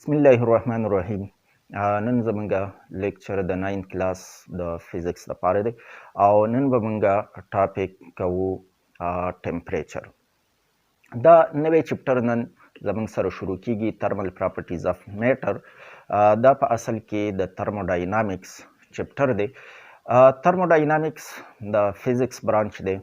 بسم الله الرحمن الرحیم. نن زمونږه لیکچر د 9 کلاس د فزیکس لپاره دی او نن به مونږه ټاپک کوو ټمپریچر. دا نوی چپټر نن زمونږ سره شروع کیږي، ترمل پراپرټیز اف میټر. دا په اصل کې د ترموډاینامیکس چپټر دی. ترموډاینامیکس د فزیکس برانچ دی.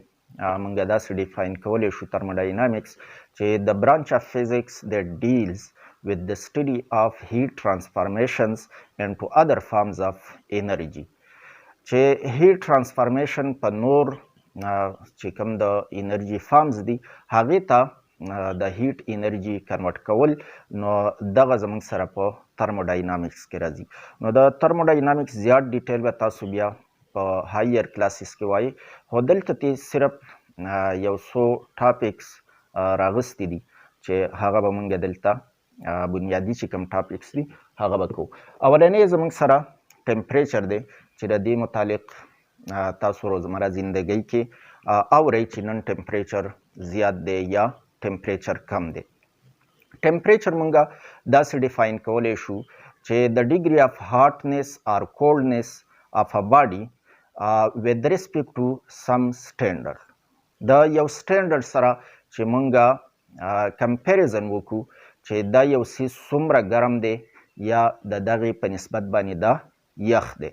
مونږه داسې ډیفاین کولی شو ترموډاینامیکس چې د برانچ اف فزیکس د ډیلز with the study of heat transformations into other forms of energy. چې heat transformation په نور چې کوم د انرژي فارمز دي هغې ته د هیټ انرژي کنورټ کول، نو دغه زموږ سره په ترموډاینامیکس کې راځي. نو د ترموډاینامیکس زیات ډیټیل به تاسو بیا په هایر کلاسز کې وایي، خو دلته تی صرف یو څو ټاپکس راغستې دي چې هغه به مونږ دلته بنیادی چې کوم ټاپکس دي هغه به کوو. اولنی زموږ سره ټمپریچر دی چې د دې متعلق تاسو روزمره زندګۍ کې اورئ چې نن ټمپریچر زیات دی یا ټمپریچر کم دی. ټمپریچر مونږه داسې ډیفاین کولی شو چې د ډیګري اف هاټنس اور کولډنس اف ا باډي with respect to some standard. د یو سټینډرډ سره چې مونږه کمپیریزن وکړو چې دا یو څیز څومره ګرم دی یا د دغې په نسبت باندې دا یخ دی.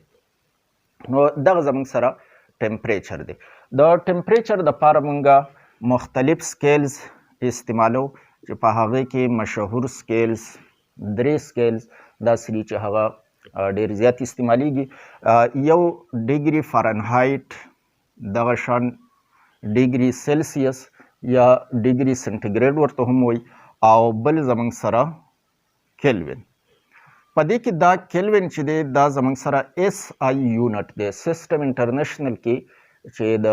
نو دغه زموږ سره ټمپریچر دی. د ټمپریچر دپاره مونږه مختلف سکیلز استعمالو چې په هغې کې مشهور سکیلز 3 سکیلز داسې دي چې هغه ډېر زیات استعمالیږي. یو ډیګري فارنهایټ، دغه شان ډیګري سیلسیس یا ډیګري سنټیګریډ ورته هم وایي، او بل زموږ سره کیلوین. په دې کې دا کیلوین چې دی دا زموږ سره ایس آی یونټ دی. سیسټم انټرنیشنل کې چې د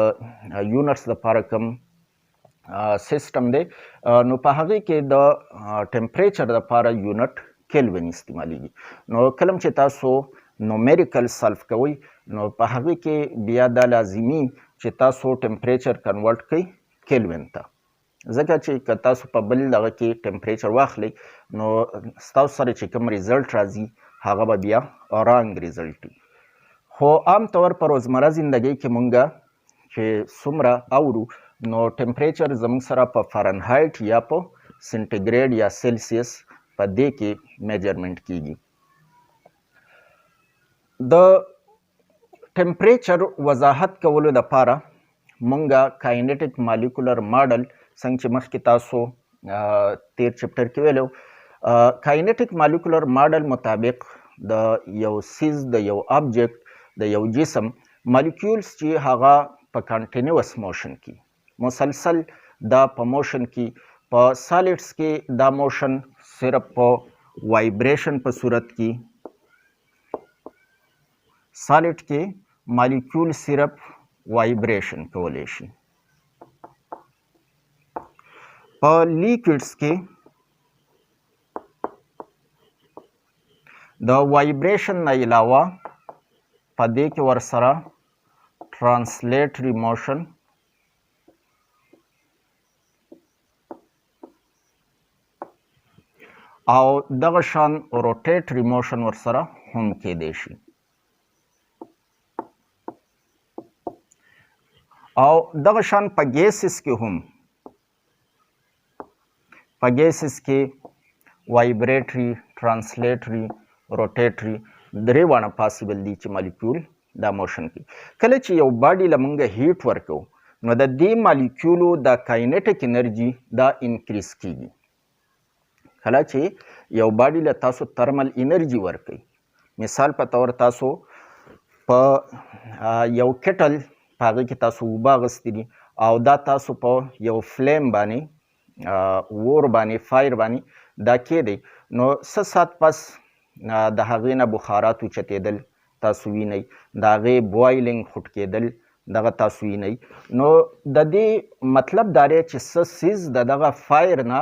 یونټس لپاره کوم سیسټم دی نو په هغې کې د ټمپریچر لپاره یونټ کیلوین استعمالیږي. نو کله چې تاسو نومیریکل سالف کوئ نو په هغې کې بیا دا لازمي چې تاسو ټمپریچر کنورټ کړئ کیلوین ته، ځکه چې که تاسو په بل دغه کې ټمپریچر واخلئ نو ستاسو سره چې کوم ریزلټ راځي هغه به بیا رانګ ریزلټ وي. خو عام طور په روزمره زندګۍ کې مونږه چې څومره اورو نو ټمپریچر زموږ سره په فارنهایټ یا په سنټیګریډ یا سیلسیس په دې کې میجرمنټ کیږي. د ټمپریچر وضاحت کولو دپاره مونږه کاینیټیک مالیکولر ماډل څنګه چې مخکې تاسو تیر چپټر کې ویلو، کاینیټیک مالیکولر ماډل مطابق د یو سیز د یو آبجیکټ د یو جسم مالیکولز چې هغه په کنټینیوس موشن کې مسلسل دا په موشن کې، په سالیډس کې دا موشن صرف په وایبریشن په صورت کې، سالیډ کې مالیکول صرف وایبریشن کولی شي. په لیکویډس کې د وایبریشن نه علاوه په دې کې ورسره ټرانسلیټري موشن او دغه شان روټیټري موشن ورسره هم کیدی شي. او دغه شان په ګیسز کې هم، په ګیسز کې وایبریټري، ټرانسلیټري، روټیټري درې واړه پاسیبل دي چې مالیکول دا موشن کوي. کله چې یو باډي له مونږه هیټ ورکوو نو د دې مالیکولو د کاینیټیک انرژي دا انکریز کیږي. کله چې یو باډي له تاسو ترمل انرژي ورکوي، مثال په طور تاسو په یو کټل په هغې کې تاسو اوبه اخیستي دي او دا تاسو په یو فلیم باندې اور باندې فایر باندې دا کیدی، نو څه ساعت پس د هغې نه بخارات اوچتېدل تاسو وینئ، د هغې بوایلینګ خوټ کېدل دغه تاسو وینئ. نو د دې مطلب دا دی چې څه سیز د دغه فایر نه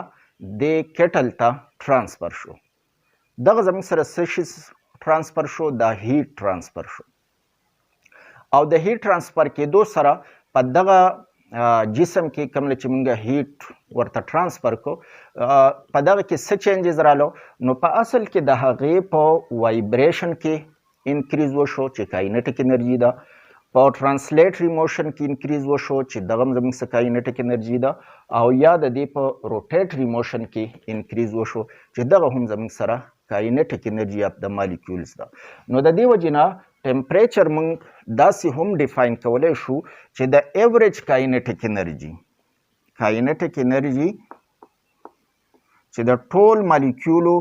دې کټل ته ټرانسفر شو. دغه زموږ سره څه شي ټرانسفر شو؟ دا هیټ ټرانسفر شو. او د هیټ ټرانسفر کېدو سره په دغه جسم کې کوم چې موږ هیټ ورته ترانسفر کو په دغه کې څه چینجز رالو نو په اصل کې د هغې په وایبریشن کې انکریز وشو چې کاینټیک انرژي ده، په ترانسلیټري موشن کې انکریز وشو چې دغه هم زموږ څه کاینټیک انرژي ده، او یا د دې په روټیټري موشن کې انکریز وشو چې دغه هم زموږ سره کاینټیک انرژي اف د مالیکولز ده. نو د دې وجې نه ټمپریچر موږ داسې هم ډیفاین کولی شو چې د ایوریج کاینټیک انرژي چې د ټول مالیکولو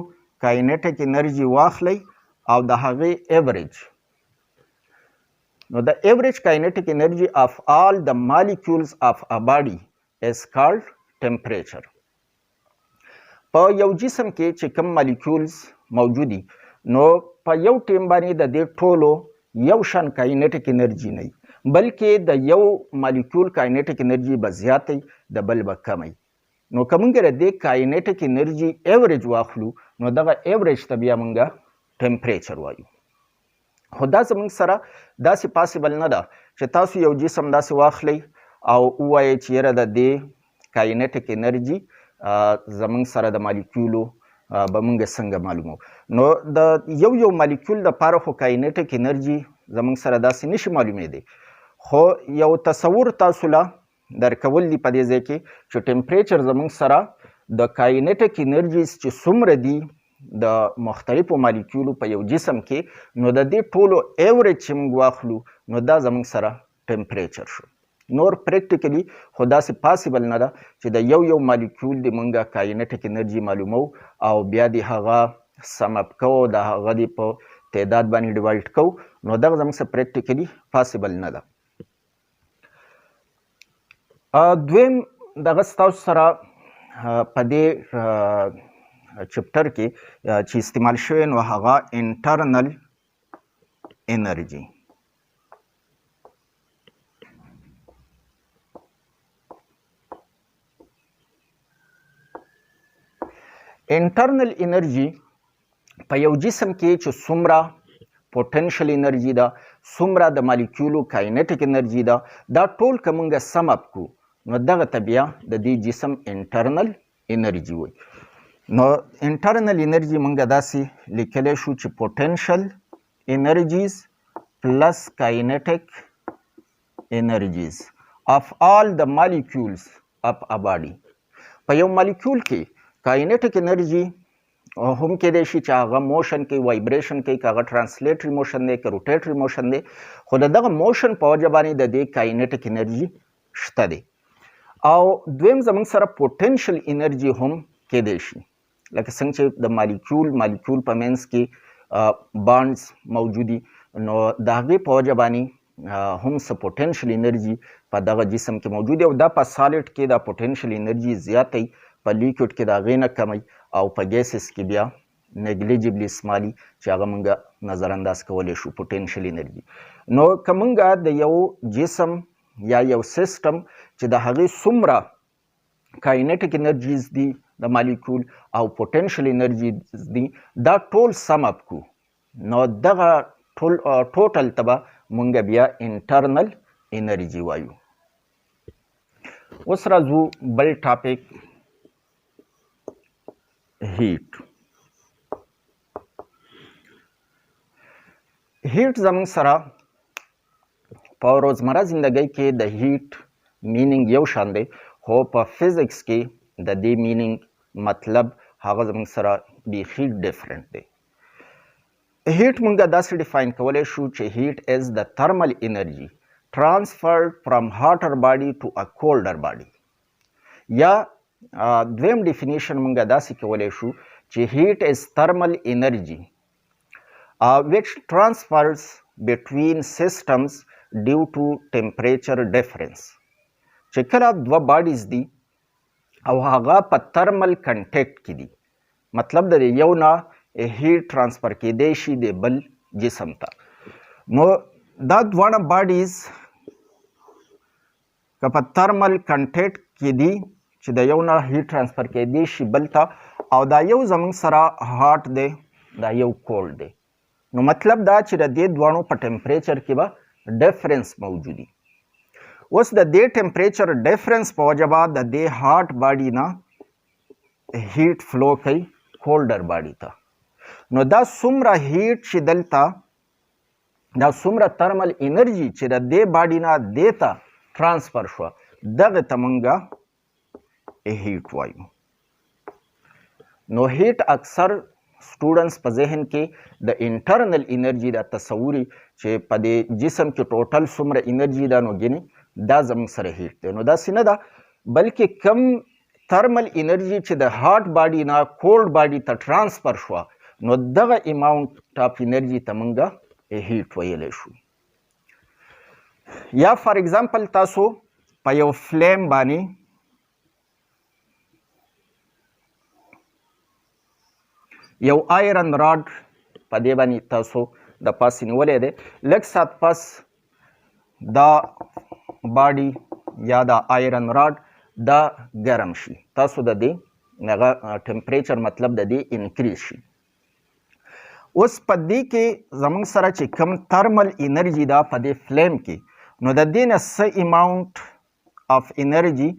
کاینټیک انرژي واخلئ او د هغې ایوریج، نو د ایوریج کاینټیک انرژي of all the molecules of a body is called temperature. په یو جسم کې چې کوم مالیکولز موجودي نو په یو ټیم باندې د دې ټولو یو شان کاینټیک انرژي نه وي، بلکې د یو مالیکول کاینټیک انرژي به زیاتی د بل به کمی. نو که موږ د دې کاینټیک انرژي ایوریج واخلو نو دغه ایوریج ته بیا موږ ټمپریچر وایو. خو دا زموږ سره داسې پاسیبل نه ده چې تاسو یو جسم داسې واخلئ او ووایئ چې یاره د دې کاینټیک انرژي زموږ سره د مالیکولو به موږ څنګه معلومو. نو د یو مالیکول دپاره خو کاینټیک انرژي زموږ سره داسې نشي معلومېدی، خو یو تصور تاسو له درکول دي په دې ځای کې چې ټمپریچر زموږ سره د کاینټیک انرژیز چې څومره دي د مختلفو مالیکولو په یو جسم کې نو د دې ټولو ایوریج چې موږ واخلو نو دا زموږ سره ټمپریچر شو. نور پریکټیکلی خو داسې پاسیبل نه ده چې د یو مالیکول د موږ کاینټیک انرژي معلومو او بیا د هغه سم اپ کوو، د هغه د په تعداد باندې ډیوایډ کوو، نو دغه زموږ سره پریکټیکلی پاسیبل نه ده. دویم دغه ستاسو سره په دې چپټر کې چې استعمال شوی نو هغه انټرنل انرژي. انټرنل انرژي په یو جسم کې چې څومره پوټنشل انرژي ده، څومره د مالیکولو کاینټیک انرژي ده، دا ټول که موږ سم اپ کړو نو دغه ته بیا د دې جسم انټرنل انرژي وایي. نو انټرنل انرژي موږ داسې لیکلی شو چې پوټنشل انرژیز پلس کاینټیک انرژیز of all the molecules of a body. په یو مالیکول کې کاینټیک انرژي هم کېدای شي چې هغه موشن کوي، وایبریشن کوي، که هغه ترانسلیټري موشن دی، که روټیټري موشن دی، خو د دغه موشن په وجه باندې د دې کاینټیک انرژي شته دی. او دویم زموږ سره پوټنشل انرژي هم کېدای شي، لکه څنګه چې د مالیکول په منځ کې بانډز موجودي نو د هغې په وجه باندې هم څه پوټنشل انرژي په دغه جسم کې موجود دی، او دا په سالډ کې دا پوټنشل انرژي زیاتی، په لیکوډ کې د هغې نه کمی، او په ګیسز کې بیا نیګلیجبلي سمالي چې هغه موږ نظر انداز کولی شو پوټنشل انرژي. نو که موږ د یو جسم یا یو سیسټم چې د هغې څومره کاینټیک انرژیز دي د مالیکول او پوټنشل انرژیز دي دا ټول سم اپ کړو نو دغه ټوټل ته به موږ بیا انټرنل انرژي وایو. اوس راځو بل ټاپک هیټ. هیټ زموږ سره په روزمره زندګۍ کې د هیټ مینینګ یو شان دی، خو په فزیکس کې د دې مینینګ مطلب هغه زموږ سره بیخي ډیفرنٹ دی. هیټ موږ داسې ډیفاین کولی شو چې هیټ از د تھرمل انرژي transferred from hotter body to a colder body. یا دویم ډیفینیشن موږ داسې کولی شو چې هیټ از thermal energy which transfers between systems due to temperature difference. چې کله دوه باډیز دي او هغه په ترمل کنټیکټ کې دي، مطلب د یو نه هیټ ترانسفر کېدی شي د بل جسم ته. نو دا دواړه باډیز که په ترمل کنټیکټ کې دي چې د یو نه هیټ ترانسفر کېدی شي بل ته، او دا یو زموږ سره هاټ دی، دا یو کولډ دی، نو مطلب دا چې د دې دواړو په ټمپریچر کې به ډفرنس موجودي. اوس د دې ټمپریچر ډیفرنس په وجه به د دې هاټ باډي نه هیټ فلو کوي کولډر باډي ته. نو دا څومره هیټ چې دلته دا څومره ترمل انرژي چې د دې باډي نه دې ته ترانسفر شوه دغه ته مونږه هیټ وایو. نو هیټ اکثر سټوډنټس په ذهن کې د انټرنل انرژي د تصوري چې په دې جسم کې ټوټل څومره انرژي ده نو ګینې دا زموږ سره هیټ دی. نو داسې نه ده بلکې کم ترمل انرژي چې د هاټ باډي نه کولډ باډي ته ترانسفر شوه نو دغه اماونټ اف انرژي ته مونږه هیټ ویلی شو. یا فار ایگزامپل تاسو په یو فلیم باندې یو آیرن راډ په دې باندې تاسو د پاسې نیولی دی، لږ ساعت پس دا باډي یا دا آیرن راډ دا ګرم شي، تاسو د دې هغه ټمپریچر مطلب د دې انکریز شي. اوس په دې کې زموږ سره چې کم ترمل انرژي ده په دې فلیم کې نو د دې نه څه اماونټ اف انرژي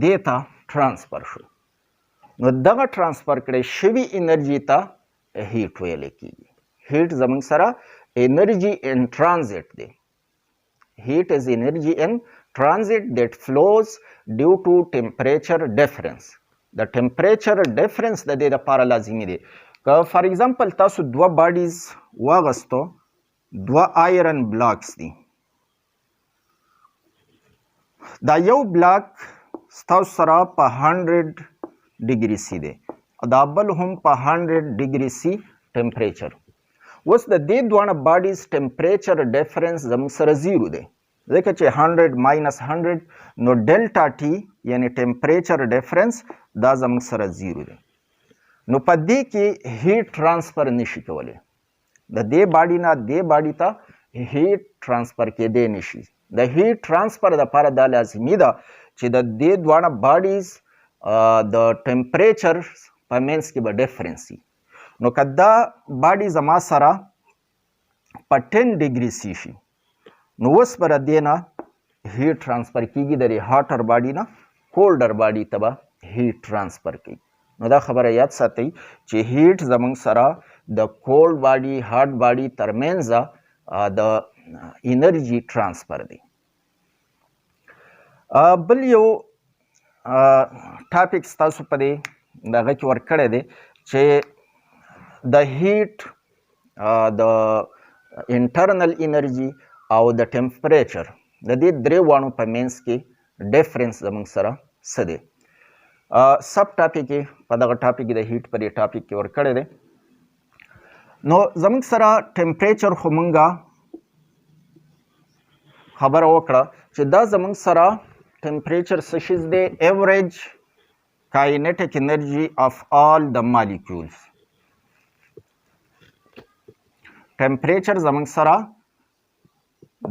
دې ته ترانسفر شو. نو دغه ترانسفر کړی شوي انرژي ته هیټ ویلی کېږي. هیټ زموږ سره انرژي ان ټرانزیټ دی. هیټ از انرژي ان ټرانزیټ دیٹ فلوز ډیو ټو ټمپریچر ډیفرنس. د ټمپریچر ډیفرنس د دې لپاره لازمي دی. که فار ایگزامپل تاسو دوه باډیز واغستو، دوه آیرن بلاکس دي، دا یو بلاک ستاسو سره په 100 ډیګري سی دی، دا بل هم په 100 ډیګري سی ټمپریچر. اوس د دې دواړه باډیز ټمپریچر ډیفرنس زموږ سره 0 دی، ځکه چې 100 ماینس 100 نو ډیلټا ټي یعنی ټمپریچر ډیفرنس دا زموږ سره 0 دی. نو په دې کې هیټ ترانسفر نشي کولی، د دې باډي نه دې باډي ته هیټ ترانسفر کېدی نشي. د هیټ ترانسفر لپاره دا لازمي ده چې د دې دواړه باډیز د ټمپریچر په منځ کې به ډیفرنس وي. نو که دا باډي زما سره په 10 ډیګري سی شي نو اوس به د دې نه هیټ ترانسفر کېږي، د دې هاټر باډي نه کولډر باډي ته به هیټ ترانسفر کوي. نو دا خبره یاد ساتئ چې هیټ زموږ سره د کولډ باډي هاټ باډي ترمنځ د انرژي ترانسفر دی. بل یو ټاپک ستاسو په دې دغه کې ورکړی دی چې د هیټ د انټرنل انرژي او د ټمپریچر د دې درې واړو په منځ کې ډیفرنس زموږ سره څه دی. سب ټاپک یې په دغه ټاپک کې د هیټ په دې ټاپک کې ورکړی دی. نو زموږ سره ټمپریچر خو مونږه خبره وکړه چې دا زموږ سره ټمپریچر څه شیز دی، ایوریج کاینیټیک انرژي اف آل د مالیکولز. ټمپریچر زموږ سره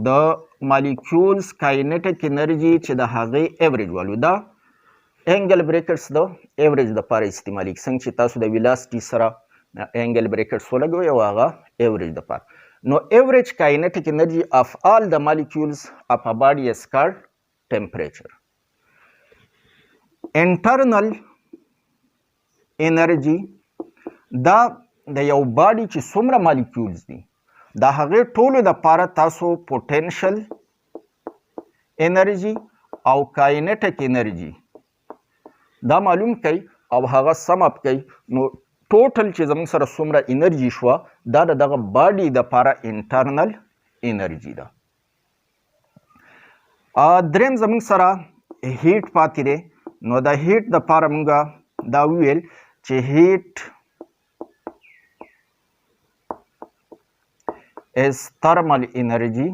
د مالیکولز کاینیټیک انرژي چې د هغې ایوریج والو دا اینګل بریکټس د ایوریج دپاره استعمالیږي، څنګه چې تاسو د ویلاسټي سره اینګل بریکټس ولګوئ او هغه ایوریج دپاره. نو ایوریج کاینیټیک انرژي اف آل د مالیکولز اف ا باډي از کالډ ټمپریچر. انټرنل انرژي دا د یو باډي چې څومره مالیکولز دي د هغې ټولو دپاره تاسو پوټینشل انرژي او کاینیټیک انرژي دا معلوم کوي او هغه سم اپ کوي. نو ټوټل چې زموږ سره څومره انرژي شوه دا د دغه باډي دپاره انټرنل انرژي ده. دریم زموږ سره هیټ پاتې دی. نو د هیټ دپاره موږ دا وویل چې هیټ is thermal energy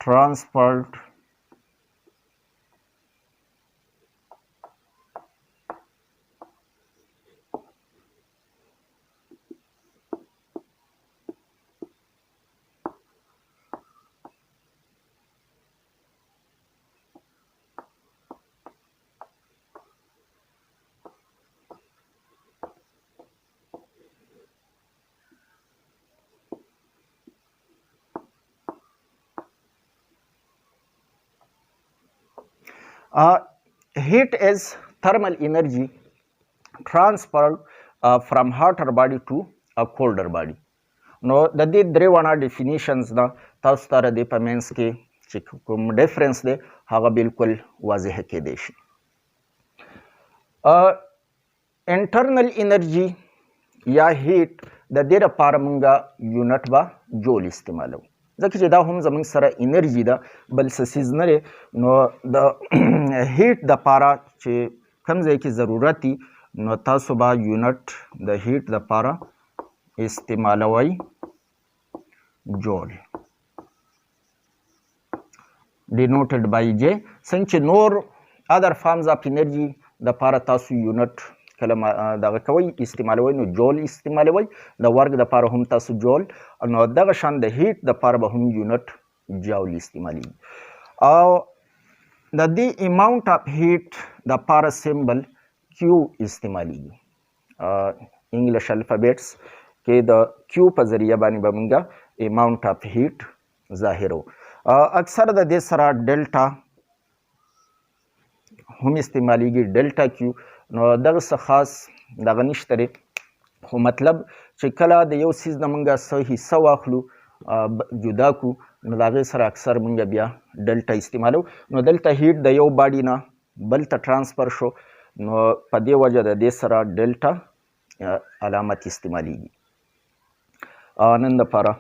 transferred heat is thermal energy transferred from hotter body to a colder body. نو د دې درې وانه ډیفینیشنز نه تاسو ته د دې په منځ کې چې کوم ډیفرنس دی هغه بالکل واضح کېدی شي. انټرنل انرژي یا هیټ د دې لپاره مونږه یونټ به جول استعمالو، ځکه چې دا هم زموږ سره انرژي ده بل څه څیز نه دی. نو د هیټ دپاره چې کوم ځای کې ضرورت وي نو تاسو به یونټ د هیټ دپاره استعمالوي جول denoted by J. څنګه چې نور other forms of energy دپاره تاسو یونټ کله دغه کوئ استعمالوئ نو جول استعمالوئ، د ورک دپاره هم تاسو جول، نو دغه شان د هیټ دپاره به هم یونټ جول استعمالیږي. او د دې اماونټ اف هیټ دپاره سمبل کیو استعمالیږي. انګلیش الفابیټس کې د کیو په ذریعه باندې به مونږه اماونټ اف هیټ ظاهرو. اکثر د دې سره ډلټا هم استعمالیږي، ډلټا کیو. نو دغه څه خاص دغه نشته دی، خو مطلب چې کله د یو څیز نه مونږه څه حصه واخلو جدا کو نو د هغې سره اکثر مونږ بیا ډلټا استعمالو. نو دلته هیټ د یو باډي نه بل ته ټرانسفر شو نو په دې وجه د دې سره ډلټا علامت استعمالیږي. نن دپاره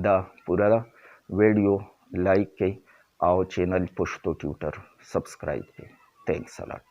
دا پوره ده. ویډیو لایک کړئ او چینل پښتو ټیوټر سبسکرایب کړئ. تھینکس الاٹ.